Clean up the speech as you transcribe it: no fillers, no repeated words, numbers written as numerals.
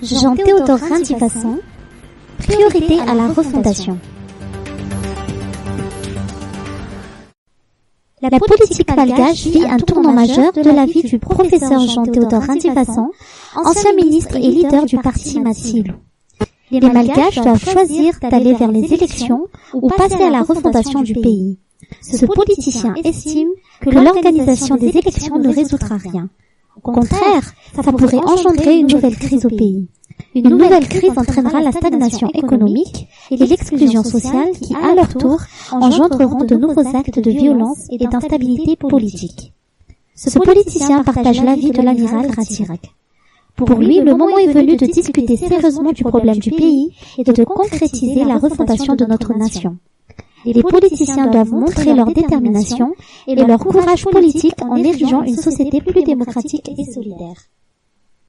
Jean-Théodore Rindivasson, priorité à la refondation. La politique malgache vit un tournant majeur de la vie du professeur Jean-Théodore Rindivasson, ancien ministre et leader du parti Masilu. Les Malgaches doivent choisir d'aller vers les élections ou passer à la refondation du pays. Ce politicien estime que l'organisation des élections ne résoudra rien. Au contraire, ça pourrait engendrer une nouvelle crise au pays. Une nouvelle crise entraînera la stagnation économique et l'exclusion sociale qui, à leur tour, engendreront de nouveaux actes de violence et d'instabilité politique. Ce politicien partage l'avis de l'amiral Ratsirak. Pour lui, le moment est venu de discuter sérieusement du problème du pays et de concrétiser la refondation de notre nation. Les politiciens doivent montrer leur détermination et leur courage politique en érigeant une société plus démocratique et solidaire.